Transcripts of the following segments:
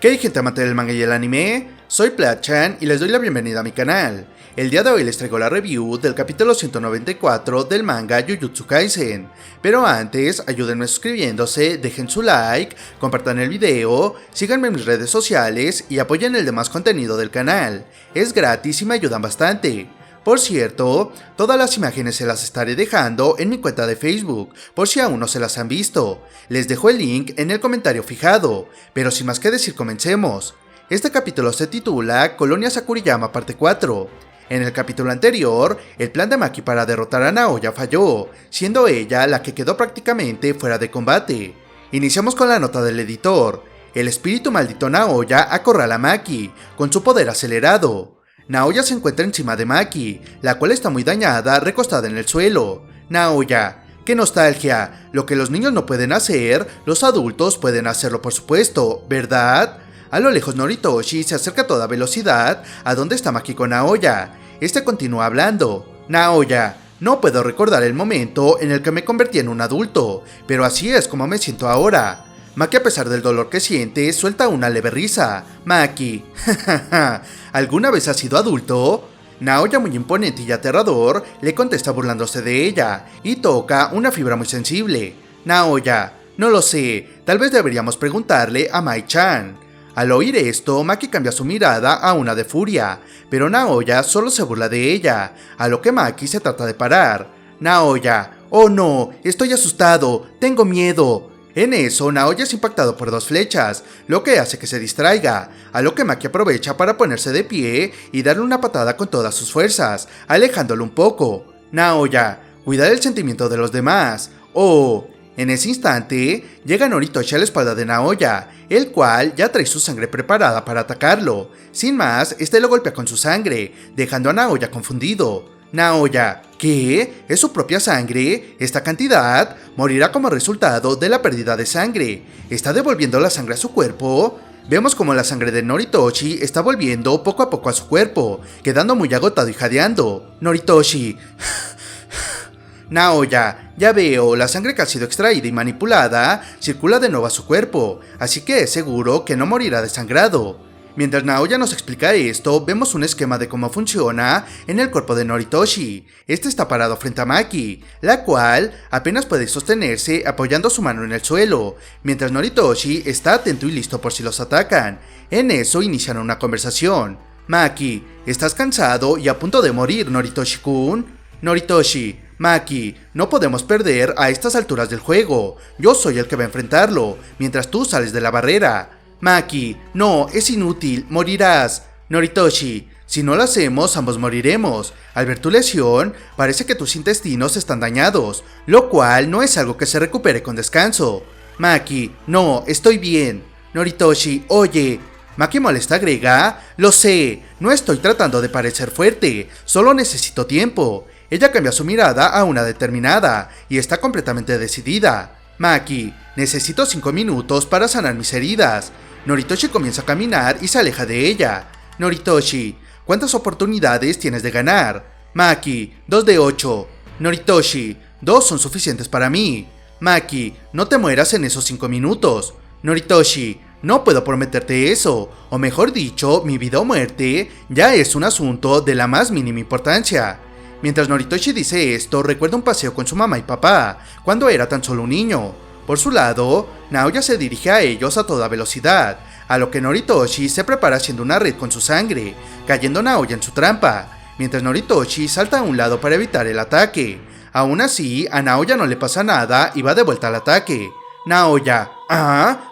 ¿Qué hay, gente amante del manga y el anime? Soy Plachan y les doy la bienvenida a mi canal. El día de hoy les traigo la review del capítulo 194 del manga Jujutsu Kaisen. Pero antes, ayúdenme suscribiéndose, dejen su like, compartan el video, síganme en mis redes sociales y apoyen el demás contenido del canal. Es gratis y me ayudan bastante. Por cierto, todas las imágenes se las estaré dejando en mi cuenta de Facebook, por si aún no se las han visto. Les dejo el link en el comentario fijado, pero sin más que decir, comencemos. Este capítulo se titula Colonia Sakuriyama parte 4. En el capítulo anterior, el plan de Maki para derrotar a Naoya falló, siendo ella la que quedó prácticamente fuera de combate. Iniciamos con la nota del editor. El espíritu maldito Naoya acorrala a Maki, con su poder acelerado. Naoya se encuentra encima de Maki, la cual está muy dañada, recostada en el suelo. Naoya, ¡qué nostalgia! Lo que los niños no pueden hacer, los adultos pueden hacerlo, por supuesto, ¿verdad? A lo lejos Noritoshi se acerca a toda velocidad a donde está Maki con Naoya. Este continúa hablando. Naoya, no puedo recordar el momento en el que me convertí en un adulto, pero así es como me siento ahora. Maki, a pesar del dolor que siente, suelta una leve risa. Maki, jajaja, ¿alguna vez has sido adulto? Naoya, muy imponente y aterrador, le contesta burlándose de ella, y toca una fibra muy sensible. Naoya, no lo sé, tal vez deberíamos preguntarle a Mai-chan. Al oír esto, Maki cambia su mirada a una de furia, pero Naoya solo se burla de ella, a lo que Maki se trata de parar. Naoya, oh no, estoy asustado, tengo miedo. En eso, Naoya es impactado por dos flechas, lo que hace que se distraiga, a lo que Maki aprovecha para ponerse de pie y darle una patada con todas sus fuerzas, alejándolo un poco. Naoya, cuida del sentimiento de los demás. Oh, en ese instante, llega Noritoshi a la espalda de Naoya, el cual ya trae su sangre preparada para atacarlo. Sin más, este lo golpea con su sangre, dejando a Naoya confundido. Naoya, ¿qué? ¿Es su propia sangre? ¿Esta cantidad? Morirá como resultado de la pérdida de sangre. ¿Está devolviendo la sangre a su cuerpo? Vemos como la sangre de Noritoshi está volviendo poco a poco a su cuerpo, quedando muy agotado y jadeando. Noritoshi. Naoya, ya veo, la sangre que ha sido extraída y manipulada circula de nuevo a su cuerpo, así que es seguro que no morirá desangrado. Mientras Naoya nos explica esto, vemos un esquema de cómo funciona en el cuerpo de Noritoshi. Este está parado frente a Maki, la cual apenas puede sostenerse apoyando su mano en el suelo, mientras Noritoshi está atento y listo por si los atacan. En eso inician una conversación. Maki, ¿estás cansado y a punto de morir, Noritoshi-kun? Noritoshi, Maki, no podemos perder a estas alturas del juego. Yo soy el que va a enfrentarlo, mientras tú sales de la barrera. Maki, no, es inútil, morirás. Noritoshi, si no lo hacemos, ambos moriremos. Al ver tu lesión, parece que tus intestinos están dañados, lo cual no es algo que se recupere con descanso. Maki, no, estoy bien. Noritoshi, oye. Maki molesta agrega, lo sé, no estoy tratando de parecer fuerte, solo necesito tiempo. Ella cambia su mirada a una determinada y está completamente decidida. Maki, necesito 5 minutos para sanar mis heridas. Noritoshi comienza a caminar y se aleja de ella. Noritoshi, ¿cuántas oportunidades tienes de ganar? Maki, 2 de 8. Noritoshi, 2 son suficientes para mí. Maki, no te mueras en esos 5 minutos. Noritoshi, no puedo prometerte eso, o mejor dicho, mi vida o muerte ya es un asunto de la más mínima importancia. Mientras Noritoshi dice esto, recuerda un paseo con su mamá y papá, cuando era tan solo un niño. Por su lado, Naoya se dirige a ellos a toda velocidad, a lo que Noritoshi se prepara haciendo una red con su sangre, cayendo Naoya en su trampa, mientras Noritoshi salta a un lado para evitar el ataque. Aún así, a Naoya no le pasa nada y va de vuelta al ataque. Naoya,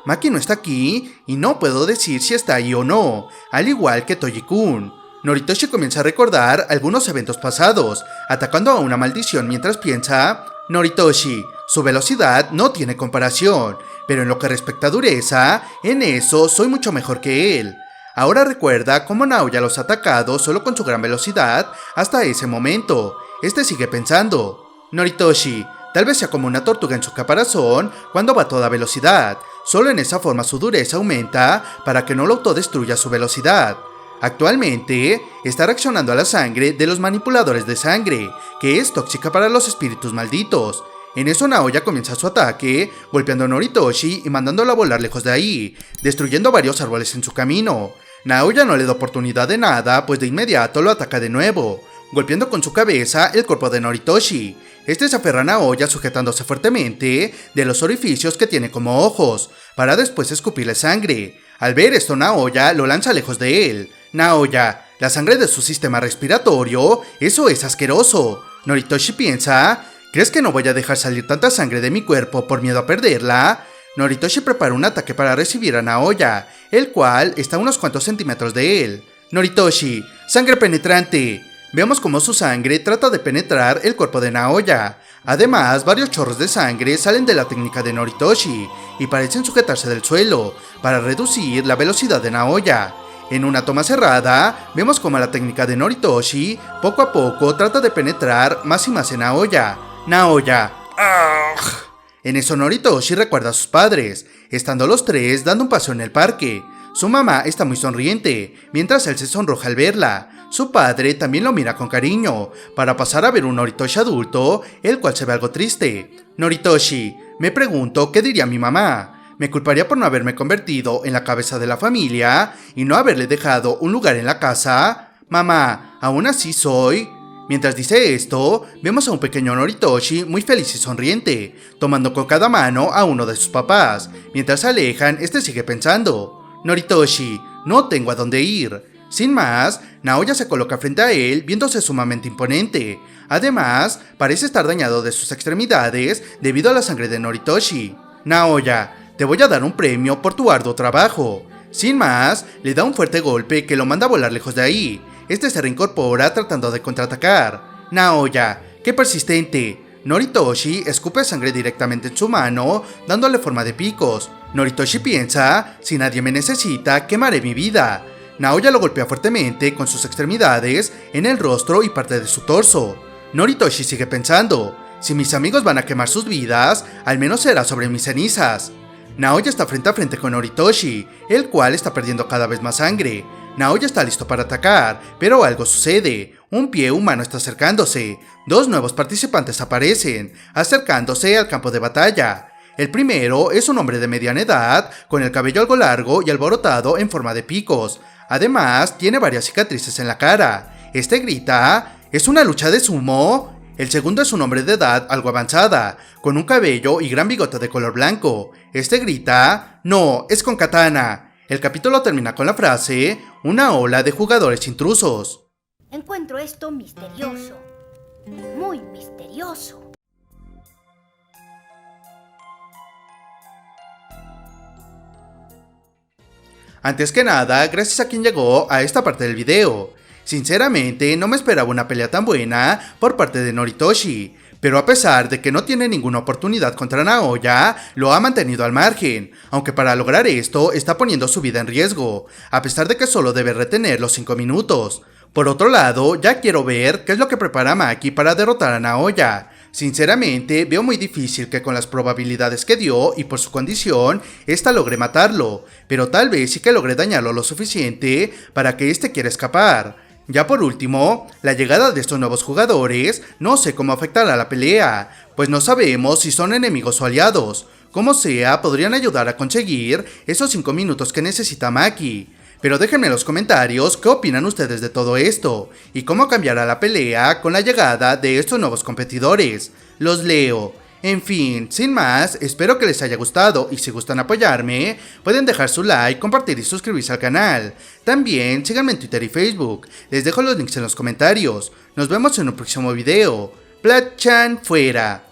Maki no está aquí y no puedo decir si está ahí o no, al igual que Toji-kun. Noritoshi comienza a recordar algunos eventos pasados, atacando a una maldición mientras piensa, Noritoshi, su velocidad no tiene comparación, pero en lo que respecta a dureza, en eso soy mucho mejor que él. Ahora recuerda cómo Naoya los ha atacado solo con su gran velocidad hasta ese momento. Este sigue pensando, Noritoshi, tal vez sea como una tortuga en su caparazón cuando va a toda velocidad, solo en esa forma su dureza aumenta para que no lo autodestruya su velocidad. Actualmente, está reaccionando a la sangre de los manipuladores de sangre, que es tóxica para los espíritus malditos. En eso Naoya comienza su ataque, golpeando a Noritoshi y mandándola a volar lejos de ahí, destruyendo varios árboles en su camino. Naoya no le da oportunidad de nada, pues de inmediato lo ataca de nuevo, golpeando con su cabeza el cuerpo de Noritoshi. Este se aferra a Naoya sujetándose fuertemente de los orificios que tiene como ojos, para después escupirle sangre. Al ver esto, Naoya lo lanza lejos de él. Naoya, la sangre de su sistema respiratorio, eso es asqueroso. Noritoshi piensa, ¿crees que no voy a dejar salir tanta sangre de mi cuerpo por miedo a perderla? Noritoshi prepara un ataque para recibir a Naoya, el cual está a unos cuantos centímetros de él. Noritoshi, sangre penetrante. Vemos cómo su sangre trata de penetrar el cuerpo de Naoya. Además, varios chorros de sangre salen de la técnica de Noritoshi y parecen sujetarse del suelo para reducir la velocidad de Naoya. En una toma cerrada, vemos cómo la técnica de Noritoshi poco a poco trata de penetrar más y más en Naoya. Naoya. En eso Noritoshi recuerda a sus padres, estando los tres dando un paseo en el parque. Su mamá está muy sonriente, mientras él se sonroja al verla. Su padre también lo mira con cariño, para pasar a ver un Noritoshi adulto, el cual se ve algo triste. Noritoshi, me pregunto qué diría mi mamá. Me culparía por no haberme convertido en la cabeza de la familia y no haberle dejado un lugar en la casa. Mamá, aún así soy... Mientras dice esto, vemos a un pequeño Noritoshi muy feliz y sonriente, tomando con cada mano a uno de sus papás. Mientras se alejan, este sigue pensando. Noritoshi, no tengo a dónde ir. Sin más, Naoya se coloca frente a él, viéndose sumamente imponente. Además, parece estar dañado de sus extremidades debido a la sangre de Noritoshi. Naoya, te voy a dar un premio por tu arduo trabajo. Sin más, le da un fuerte golpe que lo manda a volar lejos de ahí. Este se reincorpora tratando de contraatacar. Naoya, qué persistente. Noritoshi escupe sangre directamente en su mano, dándole forma de picos. Noritoshi piensa, si nadie me necesita, quemaré mi vida. Naoya lo golpea fuertemente con sus extremidades en el rostro y parte de su torso. Noritoshi sigue pensando, si mis amigos van a quemar sus vidas, al menos será sobre mis cenizas. Naoya está frente a frente con Noritoshi, el cual está perdiendo cada vez más sangre. Naoya está listo para atacar, pero algo sucede. Un pie humano está acercándose. Dos nuevos participantes aparecen, acercándose al campo de batalla. El primero es un hombre de mediana edad, con el cabello algo largo y alborotado en forma de picos. Además, tiene varias cicatrices en la cara. Este grita, ¿es una lucha de sumo? El segundo es un hombre de edad algo avanzada, con un cabello y gran bigote de color blanco. Este grita, no, es con katana. El capítulo termina con la frase, una ola de jugadores intrusos. Encuentro esto misterioso, muy misterioso. Antes que nada, gracias a quien llegó a esta parte del video. Sinceramente, no me esperaba una pelea tan buena por parte de Noritoshi, pero a pesar de que no tiene ninguna oportunidad contra Naoya, lo ha mantenido al margen, aunque para lograr esto está poniendo su vida en riesgo, a pesar de que solo debe retener los 5 minutos. Por otro lado, ya quiero ver qué es lo que prepara Maki para derrotar a Naoya. Sinceramente, veo muy difícil que con las probabilidades que dio y por su condición, esta logre matarlo, pero tal vez sí que logre dañarlo lo suficiente para que este quiera escapar. Ya por último, la llegada de estos nuevos jugadores no sé cómo afectará a la pelea, pues no sabemos si son enemigos o aliados. Como sea, podrían ayudar a conseguir esos 5 minutos que necesita Maki. Pero déjenme en los comentarios qué opinan ustedes de todo esto, y cómo cambiará la pelea con la llegada de estos nuevos competidores. Los leo. En fin, sin más, espero que les haya gustado y si gustan apoyarme, pueden dejar su like, compartir y suscribirse al canal. También síganme en Twitter y Facebook, les dejo los links en los comentarios. Nos vemos en un próximo video. Platchan fuera.